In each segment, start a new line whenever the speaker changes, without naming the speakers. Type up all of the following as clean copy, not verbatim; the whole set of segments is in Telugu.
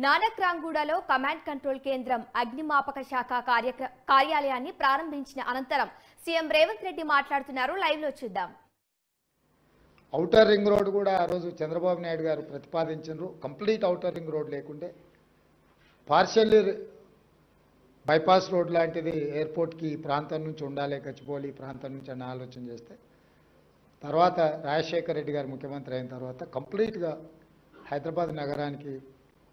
నానక్రాంగూడలో కమాండ్ కంట్రోల్ కేంద్రం అగ్నిమాపక శాఖ కార్యాలయాన్ని ప్రారంభించిన అనంతరం సీఎం రేవంత్ రెడ్డి మాట్లాడుతున్నారు. లైవ్ లో చూద్దాం.
ఔటర్ రింగ్ రోడ్ కూడా ఆ రోజు చంద్రబాబు నాయుడు గారు ప్రతిపాదించారు. కంప్లీట్ ఔటర్ రింగ్ రోడ్ లేకుంటే పార్షియల్లీ బైపాస్ రోడ్ లాంటిది ఎయిర్పోర్ట్కి ఈ ప్రాంతం నుంచి ఉండాలి, గచ్చిబౌలి ప్రాంతం నుంచి అన్న ఆలోచన చేస్తే తర్వాత రాజశేఖర రెడ్డి గారు ముఖ్యమంత్రి అయిన తర్వాత కంప్లీట్గా హైదరాబాద్ నగరానికి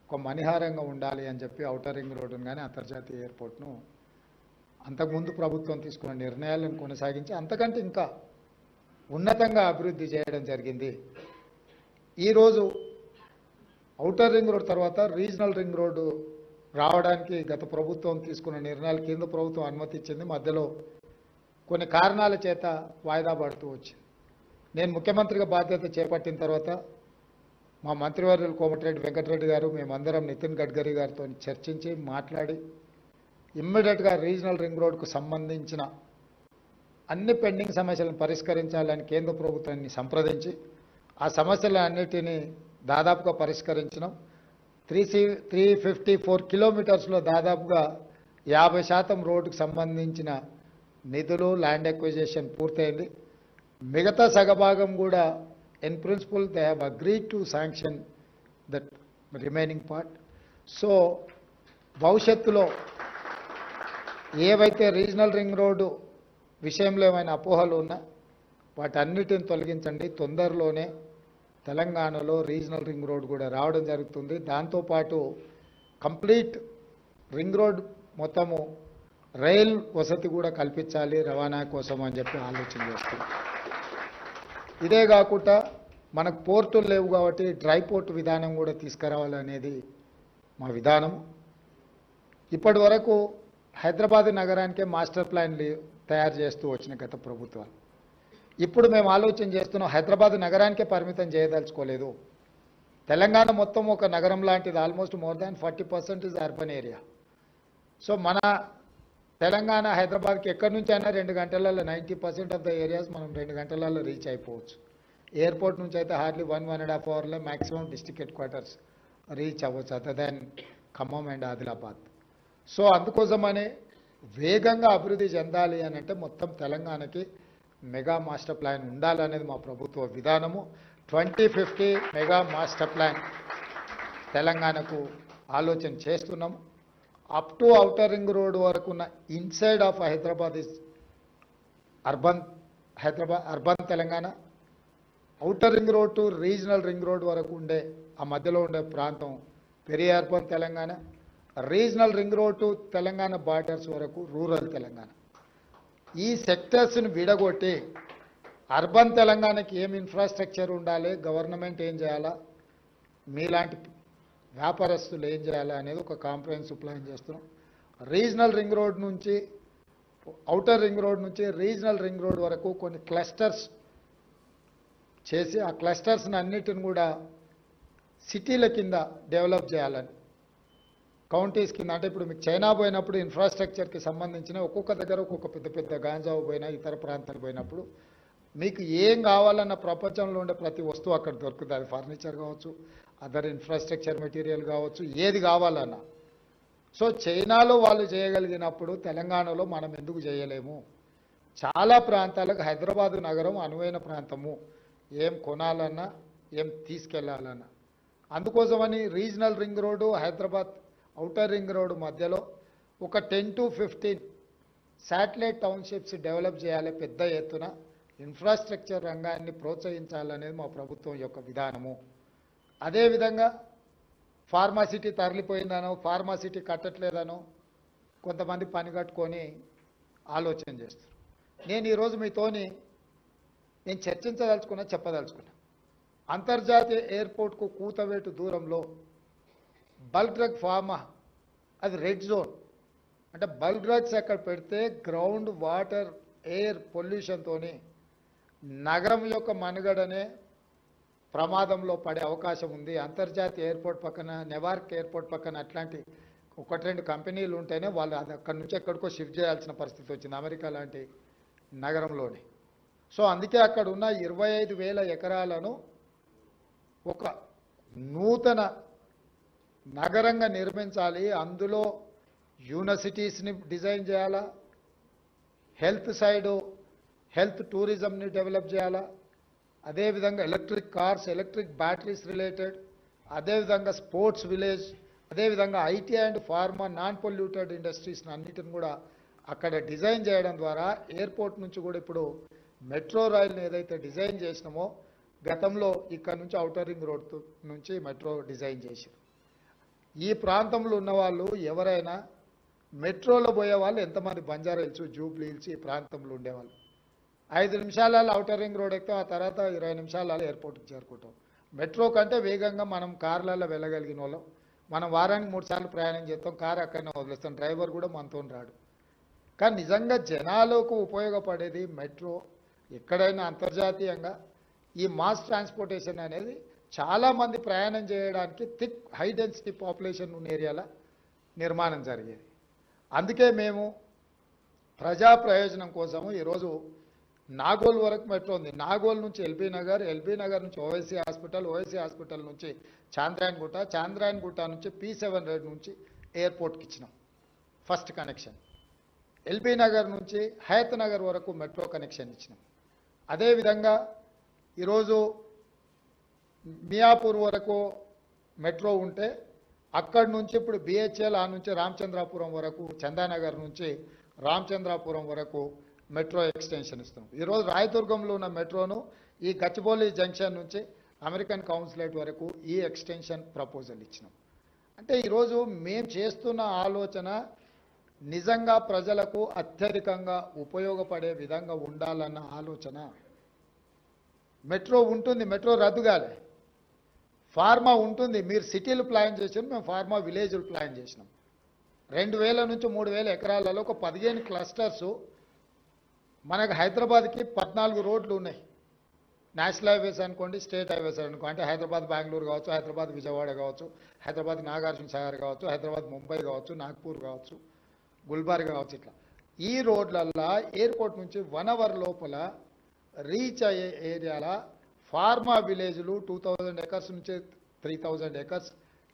ఒక మణిహారంగా ఉండాలి అని చెప్పి ఔటర్ రింగ్ రోడ్డును కానీ అంతర్జాతీయ ఎయిర్పోర్ట్ను అంతకుముందు ప్రభుత్వం తీసుకున్న నిర్ణయాలను కొనసాగించి అంతకంటే ఇంకా ఉన్నతంగా అభివృద్ధి చేయడం జరిగింది. ఈరోజు ఔటర్ రింగ్ రోడ్ తర్వాత రీజనల్ రింగ్ రోడ్డు రావడానికి గత ప్రభుత్వం తీసుకున్న నిర్ణయాలు కేంద్ర ప్రభుత్వం అనుమతి ఇచ్చింది. మధ్యలో కొన్ని కారణాల చేత వాయిదా పడుతూ వచ్చింది. నేను ముఖ్యమంత్రిగా బాధ్యత చేపట్టిన తర్వాత మా మంత్రివర్యులు కోమటిరెడ్డి వెంకటరెడ్డి గారు మేమందరం నితిన్ గడ్కరీ గారితో చర్చించి మాట్లాడి ఇమ్మీడియట్గా రీజనల్ రింగ్ రోడ్కు సంబంధించిన అన్ని పెండింగ్ సమస్యలను పరిష్కరించాలని కేంద్ర ప్రభుత్వాన్ని సంప్రదించి ఆ సమస్యలన్నిటినీ దాదాపుగా పరిష్కరించినాం. 354 కిలోమీటర్స్లో దాదాపుగా 50% రోడ్డుకు సంబంధించిన నిధులు ల్యాండ్ ఎక్విజిషన్ పూర్తయింది. మిగతా సగభాగం కూడా in principle they have agreed to sanction that remaining part. So భవిష్యత్తులో ఏవైతే రీజనల్ రింగ్ రోడ్డు విషయంలో ఏమైనా అపోహలు ఉన్నా వాటన్నిటిని తొలగించండి. తొందరలోనే తెలంగాణలో రీజనల్ రింగ్ రోడ్ కూడా రావడం జరుగుతుంది. దాంతోపాటు కంప్లీట్ రింగ్ రోడ్ మొత్తము రైల్ వసతి కూడా కల్పించాలి రవాణా కోసం అని చెప్పి ఆలోచన చేస్తున్నాం. ఇదే కాకుండా మనకు పోర్టులు లేవు కాబట్టి డ్రై పోర్ట్ విధానం కూడా తీసుకురావాలనేది మా విధానం. ఇప్పటి వరకు హైదరాబాద్ నగరానికే మాస్టర్ ప్లాన్ తయారు చేస్తూ వచ్చిన గత ప్రభుత్వాలు. ఇప్పుడు మేము ఆలోచన చేస్తున్నాం, హైదరాబాద్ నగరానికే పరిమితం చేయదలుచుకోలేదు. తెలంగాణ మొత్తం ఒక నగరం లాంటిది. Almost more than 40% is urban area. So మన తెలంగాణ హైదరాబాద్కి ఎక్కడి నుంచి అయినా 2 గంటలలో 90% ఆఫ్ ద ఏరియాస్ మనం 2 గంటలలో రీచ్ అయిపోవచ్చు. ఎయిర్పోర్ట్ నుంచి అయితే హార్డ్లీ 1.5 అవర్లో maximum district head quarters reach అవ్వచ్చు other than Khammam and Adilabad. So అందుకోసమనే వేగంగా అభివృద్ధి చెందాలి అని అంటే మొత్తం తెలంగాణకి మెగా మాస్టర్ ప్లాన్ ఉండాలనేది మా ప్రభుత్వ విధానము. 2050 మెగా మాస్టర్ ప్లాన్ తెలంగాణకు ఆలోచన చేస్తున్నాము. Up to outer ring road వరకు ఉన్న inside of Hyderabad is urban Telangana. Outer ring road to regional ring road వరకు ఉండే ఆ మధ్యలో ఉండే ప్రాంతం peri urban Telangana. Regional ring road to Telangana borders వరకు రూరల్ తెలంగాణ. ఈ సెక్టర్స్ని విడగొట్టి అర్బన్ తెలంగాణకి ఏం ఇన్ఫ్రాస్ట్రక్చర్ ఉండాలి, గవర్నమెంట్ ఏం చేయాలా, మీలాంటి వ్యాపారస్తులు ఏం చేయాలా అనేది ఒక కాంప్రహెన్సివ్ ప్లాన్ చేస్తున్నాం. రీజనల్ రింగ్ రోడ్ నుంచి ఔటర్ రింగ్ రోడ్ నుంచి రీజనల్ రింగ్ రోడ్ వరకు కొన్ని క్లస్టర్స్ చేసి ఆ క్లస్టర్స్ని అన్నిటిని కూడా సిటీల కింద డెవలప్ చేయాలని, కౌంటీస్ కింద. అంటే ఇప్పుడు మీకు చైనా పోయినప్పుడు ఇన్ఫ్రాస్ట్రక్చర్కి సంబంధించిన ఒక్కొక్క దగ్గర ఒక్కొక్క పెద్ద పెద్ద గాంజావు పోయినా ఇతర ప్రాంతాలు పోయినప్పుడు మీకు ఏం కావాలన్న ప్రపంచంలో ఉండే ప్రతి వస్తువు అక్కడ దొరుకుతుంది. అది ఫర్నిచర్ కావచ్చు, అదర్ ఇన్ఫ్రాస్ట్రక్చర్ మెటీరియల్ కావచ్చు, ఏది కావాలన్నా. సో చైనాలో వాళ్ళు చేయగలిగినప్పుడు తెలంగాణలో మనం ఎందుకు చేయలేము? చాలా ప్రాంతాలకు హైదరాబాదు నగరం అనువైన ప్రాంతము, ఏం కొనాలన్నా ఏం తీసుకెళ్లాలన్నా. అందుకోసమని regional ring road Hyderabad outer ring road మధ్యలో ఒక 10 to 15 శాటిలైట్ టౌన్షిప్స్ డెవలప్ చేయాలి. పెద్ద ఎత్తున ఇన్ఫ్రాస్ట్రక్చర్ రంగాన్ని ప్రోత్సహించాలనేది మా ప్రభుత్వం యొక్క విధానము. అదేవిధంగా ఫార్మాసిటీ తరలిపోయిందనో ఫార్మాసిటీ కట్టట్లేదనో కొంతమంది పని కట్టుకొని ఆలోచన చేస్తారు. నేను ఈరోజు మీతోని నేను చెప్పదలుచుకున్నా అంతర్జాతీయ ఎయిర్పోర్ట్కు కూతవేటు దూరంలో బల్క్ డ్రగ్ ఫార్మా అది రెడ్ జోన్. అంటే బల్క్ డ్రగ్స్ అక్కడ పెడితే గ్రౌండ్ వాటర్ ఎయిర్ పొల్యూషన్తో నగరం యొక్క మనుగడనే ప్రమాదంలో పడే అవకాశం ఉంది. అంతర్జాతీయ ఎయిర్పోర్ట్ పక్కన నెవార్క్ ఎయిర్పోర్ట్ పక్కన అట్లాంటి 1-2 కంపెనీలు ఉంటేనే వాళ్ళు అది అక్కడి నుంచి ఎక్కడికో షిఫ్ట్ చేయాల్సిన పరిస్థితి వచ్చింది అమెరికా లాంటి నగరంలోనే. సో అందుకే అక్కడ ఉన్న 25,000 ఎకరాలను ఒక నూతన నగరంగా నిర్మించాలి, అందులో యూనివర్సిటీస్ని డిజైన్ చేయాలా, హెల్త్ సైడు హెల్త్ టూరిజంని డెవలప్ చేయాలా, అదేవిధంగా electric cars, electric batteries related, అదేవిధంగా స్పోర్ట్స్ విలేజ్, అదేవిధంగా IT and pharma non polluted ఇండస్ట్రీస్ని అన్నిటిని కూడా అక్కడ డిజైన్ చేయడం ద్వారా ఎయిర్పోర్ట్ నుంచి కూడా ఇప్పుడు మెట్రో రైల్ని ఏదైతే డిజైన్ చేసినామో గతంలో ఇక్కడ నుంచి ఔటర్ రింగ్ రోడ్ నుంచి మెట్రో డిజైన్ చేశారు. ఈ ప్రాంతంలో ఉన్న వాళ్ళు ఎవరైనా మెట్రోలో పోయే వాళ్ళు ఎంతమంది బంజారా హిల్స్, జూబ్లీ హిల్స్ ఈ ప్రాంతంలో ఉండేవాళ్ళు 5 నిమిషాలలో ఔటర్ రింగ్ రోడ్ ఎక్కుతాం, ఆ తర్వాత 20 నిమిషాలలో ఎయిర్పోర్ట్కి చేరుకుంటాం. మెట్రో కంటే వేగంగా మనం కార్లలో వెళ్ళగలిగిన వాళ్ళం. మనం వారానికి 3 సార్లు ప్రయాణం చేస్తాం, కారు అక్కడనే వదిలేస్తాం, డ్రైవర్ కూడా మనతో రాడు. కానీ నిజంగా జనాలకు ఉపయోగపడేది మెట్రో. ఎక్కడైనా అంతర్జాతీయంగా ఈ మాస్ ట్రాన్స్పోర్టేషన్ అనేది చాలామంది ప్రయాణం చేయడానికి థిక్ హై డెన్సిటీ పాపులేషన్ ఉన్న ఏరియాల నిర్మాణం జరిగేది. అందుకే మేము ప్రజా ప్రయోజనం కోసము ఈరోజు నాగోల్ వరకు మెట్రో ఉంది. నాగోల్ నుంచి ఎల్బీ నగర్, ఎల్బీ నగర్ నుంచి ఓవైసీ హాస్పిటల్, ఓవైసీ హాస్పిటల్ నుంచి చాంద్రాయణగుట్ట, చాంద్రాయణగుట్ట నుంచి P7 రోడ్ నుంచి ఎయిర్పోర్ట్కి ఇచ్చినాం ఫస్ట్ కనెక్షన్. ఎల్బీ నగర్ నుంచి హయత్ నగర్ వరకు మెట్రో కనెక్షన్ ఇచ్చినాం. అదేవిధంగా ఈరోజు మియాపూర్ వరకు మెట్రో ఉంటే అక్కడి నుంచి ఇప్పుడు BHL ఆ నుంచి రామచంద్రాపురం వరకు, చందానగర్ నుంచి రామచంద్రాపురం వరకు మెట్రో ఎక్స్టెన్షన్ ఇస్తున్నాం. ఈరోజు రాయదుర్గంలో ఉన్న మెట్రోను ఈ గచ్చిబౌలి జంక్షన్ నుంచి అమెరికన్ కౌన్సిలేట్ వరకు ఈ ఎక్స్టెన్షన్ ప్రపోజల్ ఇచ్చినాం. అంటే ఈరోజు మేము చేస్తున్న ఆలోచన నిజంగా ప్రజలకు అత్యధికంగా ఉపయోగపడే విధంగా ఉండాలన్న ఆలోచన. మెట్రో ఉంటుంది, మెట్రో రద్దు కాలే. ఫార్మా ఉంటుంది, మీరు సిటీలు ప్లాన్ చేసారు, మేము ఫార్మా విలేజ్లు ప్లాన్ చేసినాం. 2000 నుంచి 3000 ఎకరాలలో ఒక 15 క్లస్టర్సు. మనకు హైదరాబాద్కి 14 రోడ్లు ఉన్నాయి. నేషనల్ హైవేస్ అనుకోండి, స్టేట్ హైవేస్ అనుకోండి, అంటే హైదరాబాద్ బెంగళూరు కావచ్చు, హైదరాబాద్ విజయవాడ కావచ్చు, హైదరాబాద్ నాగార్జున సాగర్ కావచ్చు, హైదరాబాద్ ముంబై కావచ్చు, నాగ్పూర్ కావచ్చు, గుల్బర్గా కావచ్చు. ఇట్లా ఈ రోడ్లల్లో ఎయిర్పోర్ట్ నుంచి 1 అవర్ లోపల రీచ్ అయ్యే ఏరియాల ఫార్మా విలేజ్లు 2000 ఎకర్స్ నుంచి 3000 ఎకర్స్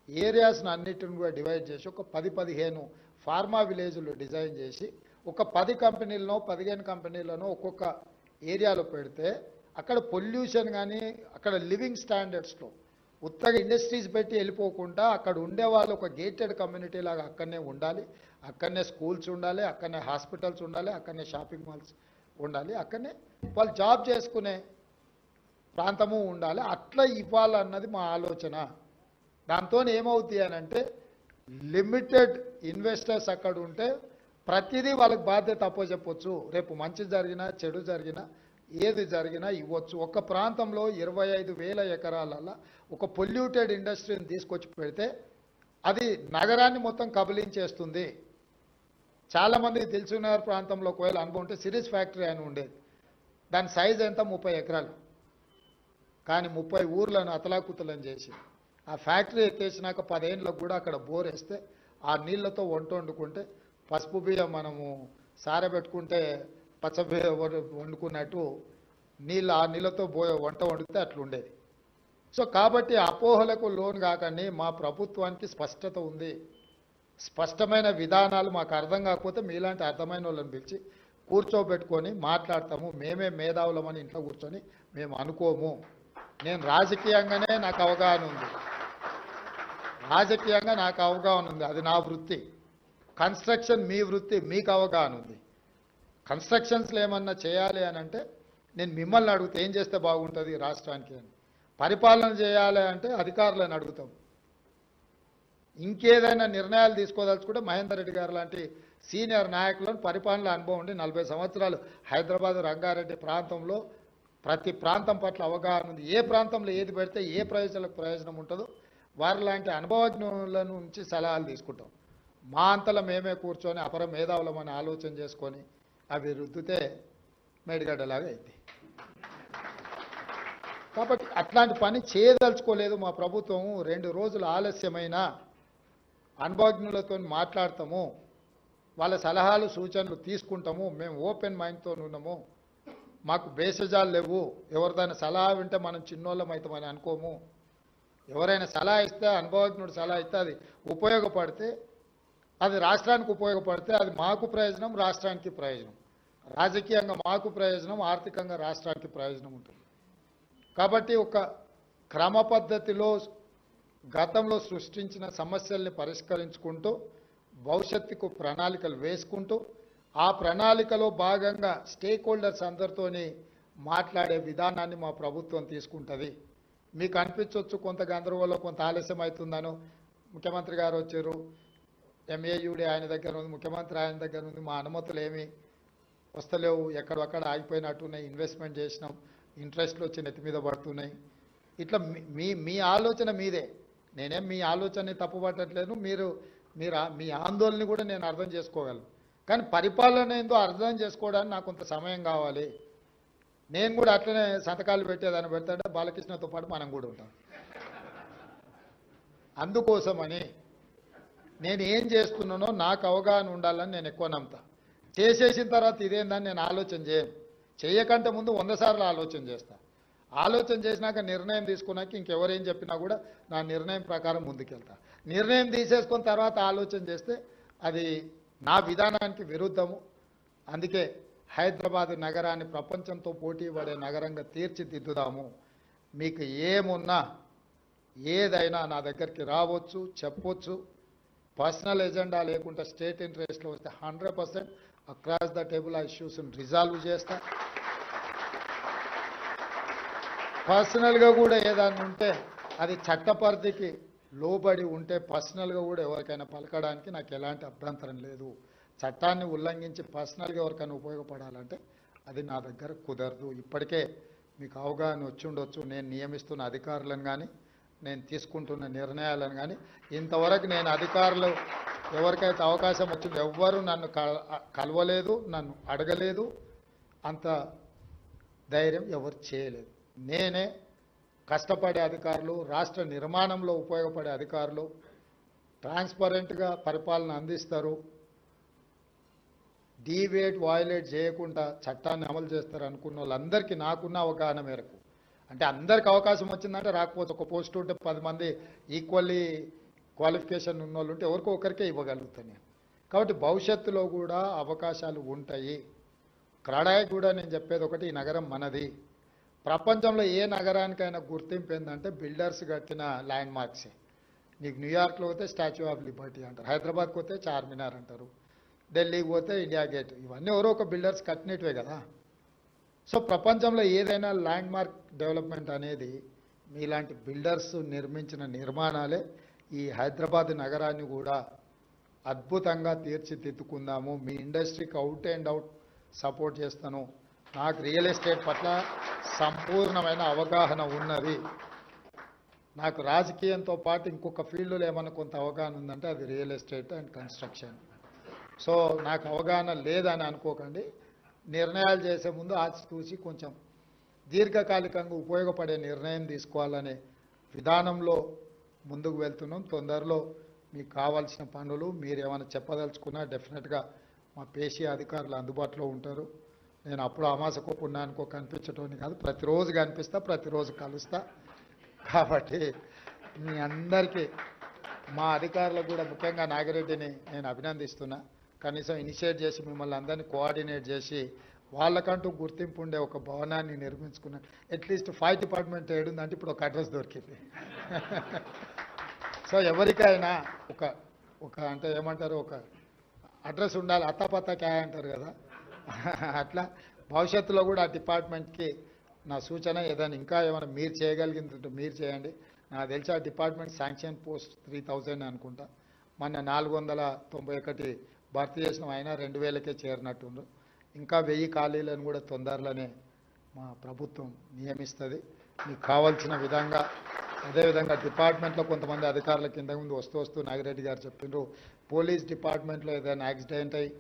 ఏరియాస్ను అన్నిటిని కూడా డివైడ్ చేసి ఒక 10-15 ఫార్మా విలేజ్లు డిజైన్ చేసి ఒక 10 కంపెనీలను 15 కంపెనీలను ఒక్కొక్క ఏరియాలో పెడితే అక్కడ పొల్యూషన్ కానీ అక్కడ లివింగ్ స్టాండర్డ్స్లో ఉత్తగా ఇండస్ట్రీస్ పెట్టి వెళ్ళిపోకుండా అక్కడ ఉండేవాళ్ళు ఒక గేటెడ్ కమ్యూనిటీ లాగా అక్కడనే ఉండాలి, అక్కడనే స్కూల్స్ ఉండాలి, అక్కడనే హాస్పిటల్స్ ఉండాలి, అక్కడనే షాపింగ్ మాల్స్ ఉండాలి, అక్కడనే వాళ్ళు జాబ్ చేసుకునే ప్రాంతము ఉండాలి. అట్లా ఇవ్వాలన్నది మా ఆలోచన. దాంతో ఏమవుతుంది అని అంటే లిమిటెడ్ ఇన్వెస్టర్స్ అక్కడ ఉంటే ప్రతిదీ వాళ్ళకి బాధ్యత అప్పచెప్పొచ్చు. రేపు మంచి జరిగినా చెడు జరిగినా ఏది జరిగినా ఇవ్వచ్చు. ఒక ప్రాంతంలో 25,000 ఎకరాలలో ఒక పొల్యూటెడ్ ఇండస్ట్రీని తీసుకొచ్చి పెడితే అది నగరాన్ని మొత్తం కబలించేస్తుంది. చాలామందికి తెలిసిన ప్రాంతంలో ఒకవేళ అనుభవం ఉంటే సిరీస్ ఫ్యాక్టరీ అని ఉండేది. దాని సైజ్ ఎంత 30 ఎకరాలు. కానీ 30 ఊర్లను అతలాకుతలం చేసి ఆ ఫ్యాక్టరీ ఎత్తేసినాక 10 ఏళ్ళకు కూడా అక్కడ బోర్ వేస్తే ఆ నీళ్లతో వంట వండుకుంటే పసుపు బియ్యం మనము సారబెట్టుకుంటే పచ్చబియ్యం వండుకున్నట్టు ఆ నీళ్ళతో వంట వండితే అట్లుండేది. సో కాబట్టి అపోహలకు లోను కాకండి. మా ప్రభుత్వానికి స్పష్టత ఉంది, స్పష్టమైన విధానాలు. మాకు అర్థం కాకపోతే మీలాంటి అర్థమైన వాళ్ళని పిలిచి కూర్చోబెట్టుకొని మాట్లాడతాము. మేమే మేధావులమని ఇంట్లో కూర్చొని మేము అనుకోము. నేను రాజకీయంగానే నాకు అవగాహన ఉంది, రాజకీయంగా నాకు అవగాహన ఉంది, అది నా వృత్తి. కన్స్ట్రక్షన్ మీ వృత్తి, మీకు అవగాహన ఉంది. కన్స్ట్రక్షన్స్లో ఏమన్నా చేయాలి అని అంటే నేను మిమ్మల్ని అడుగుతా, ఏం చేస్తే బాగుంటుంది రాష్ట్రానికి అని. పరిపాలన చేయాలి అంటే అధికారులను అడుగుతాం. ఇంకేదైనా నిర్ణయాలు తీసుకోదలుచుకుంటే మహేందర్ రెడ్డి గారు లాంటి సీనియర్ నాయకులను పరిపాలన అనుభవం ఉండి 40 సంవత్సరాలు హైదరాబాద్ రంగారెడ్డి ప్రాంతంలో ప్రతి ప్రాంతం పట్ల అవగాహన ఉంది. ఏ ప్రాంతంలో ఏది పెడితే ఏ ప్రజలకు ప్రయోజనం ఉంటుందో వారి లాంటి అనుభవజ్ఞుల నుంచి సలహాలు తీసుకుంటాం. మా అంతలో మేమే కూర్చొని అపర మేధావులమని ఆలోచన చేసుకొని అవి రుద్దితే మేడిగడ్డలాగా అయింది. కాబట్టి అట్లాంటి పని చేయదలుచుకోలేదు మా ప్రభుత్వం. 2 రోజులు ఆలస్యమైన అనుభవజ్ఞులతో మాట్లాడతాము, వాళ్ళ సలహాలు సూచనలు తీసుకుంటాము. మేము ఓపెన్ మైండ్తో ఉన్నాము, మాకు బేసజాలు లేవు. ఎవరిదైనా సలహా వింటే మనం చిన్నోళ్ళం అవుతామని అనుకోము. ఎవరైనా సలహా ఇస్తే, అనుభవజ్ఞుడు సలహా ఇస్తే అది ఉపయోగపడితే, అది రాష్ట్రానికి ఉపయోగపడితే అది మాకు ప్రయోజనం, రాష్ట్రానికి ప్రయోజనం. రాజకీయంగా మాకు ప్రయోజనం, ఆర్థికంగా రాష్ట్రానికి ప్రయోజనం ఉంటుంది. కాబట్టి ఒక క్రమ పద్ధతిలో గతంలో సృష్టించిన సమస్యల్ని పరిష్కరించుకుంటూ భవిష్యత్తుకు ప్రణాళికలు వేసుకుంటూ ఆ ప్రణాళికలో భాగంగా స్టేక్ హోల్డర్స్ అందరితోని మాట్లాడే విధానాన్ని మా ప్రభుత్వం తీసుకుంటుంది. మీకు అనిపించవచ్చు కొంత గందరగోళం, కొంత ఆలస్యం అవుతుందనో. ముఖ్యమంత్రి గారు వచ్చారు, ఎంఏయుడి ఆయన దగ్గర ఉంది, ముఖ్యమంత్రి ఆయన దగ్గర ఉంది, మా అనుమతులు ఏమి వస్తలేవు, ఎక్కడొక్కడ ఆగిపోయినట్టున్నాయి, ఇన్వెస్ట్మెంట్ చేసినాం, ఇంట్రెస్ట్లు వచ్చి నెత్తి మీద పడుతున్నాయి. ఇట్లా మీ ఆలోచన మీదే, నేనేం మీ ఆలోచనని తప్పుపట్టట్లేదు. మీ ఆందోళన కూడా నేను అర్థం చేసుకోగలను. కానీ పరిపాలన ఏందో అర్థం చేసుకోవడానికి నాకు కొంత సమయం కావాలి. నేను కూడా అట్లనే సంతకాలు పెట్టేదాన్ని పెడతాడే బాలకృష్ణతో పాటు మనం కూడా ఉంటాం. అందుకోసమని నేను ఏం చేస్తున్నానో నాకు అవగాహన ఉండాలని నేను ఎక్కువ నమ్ముతా. చేసేసిన తర్వాత ఇదేందని నేను ఆలోచన చేయను. చేయకంటే ముందు 100 సార్లు ఆలోచన చేస్తా. ఆలోచన చేసినాక నిర్ణయం తీసుకున్నాక ఇంకెవరేం చెప్పినా కూడా నా నిర్ణయం ప్రకారం ముందుకెళ్తా. నిర్ణయం తీసేసుకున్న తర్వాత ఆలోచన చేస్తే అది నా విధానానికి విరుద్ధము. అందుకే హైదరాబాద్ నగరాన్ని ప్రపంచంతో పోటీ పడే నగరంగా తీర్చిదిద్దుదాము. మీకు ఏమున్నా ఏదైనా నా దగ్గరికి రావచ్చు, చెప్పొచ్చు. పర్సనల్ ఎజెండా లేకుండా స్టేట్ ఇంట్రెస్ట్లో వస్తే 100% అక్రాస్ ద టేబుల్ ఆ ఇష్యూస్ని రిజాల్వ్ చేస్తా. పర్సనల్గా కూడా ఏదైనా ఉంటే అది చట్టపరిధికి లోబడి ఉంటే పర్సనల్గా కూడా ఎవరికైనా పలకడానికి నాకు ఎలాంటి అభ్యంతరం లేదు. చట్టాన్ని ఉల్లంఘించి పర్సనల్గా ఎవరికైనా ఉపయోగపడాలంటే అది నా దగ్గర కుదరదు. ఇప్పటికే మీకు అవగాహన వచ్చి ఉండొచ్చు. నేను నియమిస్తున్న అధికారులను కానీ, నేను తీసుకుంటున్న నిర్ణయాలను కానీ, ఇంతవరకు నేను అధికారులు ఎవరికైతే అవకాశం వచ్చిందో ఎవ్వరూ నన్ను కలవలేదు, నన్ను అడగలేదు. అంత ధైర్యం ఎవరు చేయలేదు. నేనే కష్టపడే అధికారులు, రాష్ట్ర నిర్మాణంలో ఉపయోగపడే అధికారులు, ట్రాన్స్పరెంట్గా పరిపాలన అందిస్తారు, డీవేట్ వయలేట్ చేయకుండా చట్టాన్ని అమలు చేస్తారు అనుకున్న వాళ్ళందరికీ నాకున్న అవగాహన మేరకు, అంటే అందరికి అవకాశం వచ్చిందంటే రాకపోతే ఒక పోస్ట్ ఉంటే 10 మంది ఈక్వల్లీ క్వాలిఫికేషన్ ఉన్న వాళ్ళు ఉంటే ఎవరికో ఒకరికే ఇవ్వగలుగుతాను నేను. కాబట్టి భవిష్యత్తులో కూడా అవకాశాలు ఉంటాయి. క్రడాయి కూడా నేను చెప్పేది ఒకటి, ఈ నగరం మనది. ప్రపంచంలో ఏ నగరానికైనా గుర్తింపు ఏంటంటే బిల్డర్స్ కట్టిన ల్యాండ్ మార్క్సే. నీకు న్యూయార్క్లో పోతే స్టాచ్యూ ఆఫ్ లిబర్టీ అంటారు, హైదరాబాద్కి పోతే చార్మినార్ అంటారు, ఢిల్లీకి పోతే ఇండియా గేట్. ఇవన్నీ ఎవరో ఒక బిల్డర్స్ కట్టినట్టువే కదా. సో ప్రపంచంలో ఏదైనా ల్యాండ్ మార్క్ డెవలప్మెంట్ అనేది మీలాంటి బిల్డర్స్ నిర్మించిన నిర్మాణాలే. ఈ హైదరాబాద్ నగరాన్ని కూడా అద్భుతంగా తీర్చిదిద్దుకుందాము. మీ ఇండస్ట్రీకి అవుట్ అండ్ అవుట్ సపోర్ట్ చేస్తాను. నాకు రియల్ ఎస్టేట్ పట్ల సంపూర్ణమైన అవగాహన ఉన్నది. నాకు రాజకీయంతో పాటు ఇంకొక ఫీల్డ్లో ఏమైనా కొంత అవగాహన ఉందంటే అది real estate and construction. So నాకు అవగాహన లేదని అనుకోకండి. నిర్ణయాలు చేసే ముందు ఆచితూచి కొంచెం దీర్ఘకాలికంగా ఉపయోగపడే నిర్ణయం తీసుకోవాలనే విధానంలో ముందుకు వెళ్తున్నాం. తొందరలో మీకు కావాల్సిన పనులు మీరు ఏమైనా చెప్పదలుచుకున్నా డెఫినెట్గా మా పేషీ అధికారులు అందుబాటులో ఉంటారు. నేను అప్పుడు అమాసకో పుణ్యానికో కనిపించటోని కాదు, ప్రతిరోజు కనిపిస్తా, ప్రతిరోజు కలుస్తా. కాబట్టి మీ అందరికీ, మా అధికారులకు కూడా ముఖ్యంగా నాగిరెడ్డిని నేను అభినందిస్తున్నా. కనీసం ఇనిషియేట్ చేసి మిమ్మల్ని అందరినీ కోఆర్డినేట్ చేసి వాళ్ళకంటూ గుర్తింపు ఉండే ఒక భవనాన్ని నిర్మించుకున్నా. అట్లీస్ట్ ఫైర్ డిపార్ట్మెంట్ ఏడుందంటే ఇప్పుడు ఒక అడ్రస్ దొరికింది. సో ఎవరికైనా ఒక అంటే ఏమంటారు, ఒక అడ్రస్ ఉండాలి. అత్తపత్త క్యా అంటారు కదా, అట్లా భవిష్యత్తులో కూడా ఆ డిపార్ట్మెంట్కి నా సూచన, ఏదైనా ఇంకా ఏమైనా మీరు చేయగలిగిందంటే మీరు చేయండి. నాకు తెలిసి ఆ డిపార్ట్మెంట్ శాంక్షన్ పోస్ట్ 3000 అనుకుంటా. మొన్న 491 భర్తీ చేసిన అయినా 2000కే చేరినట్టుండ్రు. ఇంకా 1000 ఖాళీలను కూడా తొందరలోనే మా ప్రభుత్వం నియమిస్తుంది. మీకు కావాల్సిన విధంగా. అదేవిధంగా డిపార్ట్మెంట్లో కొంతమంది అధికారుల కింద ముందు వస్తూ నాగిరెడ్డి గారు చెప్పిండ్రు, పోలీస్ డిపార్ట్మెంట్లో ఏదైనా యాక్సిడెంట్ అయ్యి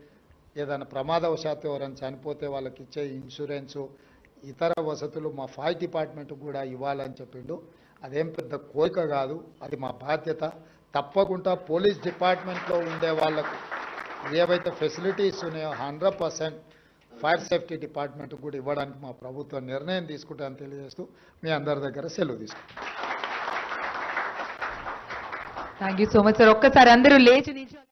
ఏదైనా ప్రమాదవశాత్తు ఎవరైనా చనిపోతే వాళ్ళకి ఇచ్చే ఇన్సూరెన్సు, ఇతర వసతులు మా ఫైర్ డిపార్ట్మెంట్ కూడా ఇవ్వాలని చెప్పిండు. అదేం పెద్ద కోరిక కాదు, అది మా బాధ్యత. తప్పకుండా పోలీస్ డిపార్ట్మెంట్లో ఉండే వాళ్ళకు ఏవైతే ఫెసిలిటీస్ ఉన్నాయో 100% ఫైర్ సేఫ్టీ డిపార్ట్మెంట్ కూడా ఇవ్వడానికి మా ప్రభుత్వం నిర్ణయం తీసుకుంటామని తెలియజేస్తూ మీ అందరి దగ్గర సెలవు తీసుకుంటాం.
Thank you so much sir. ఒక్కసారి అందరూ లేచి నిల్చోండి.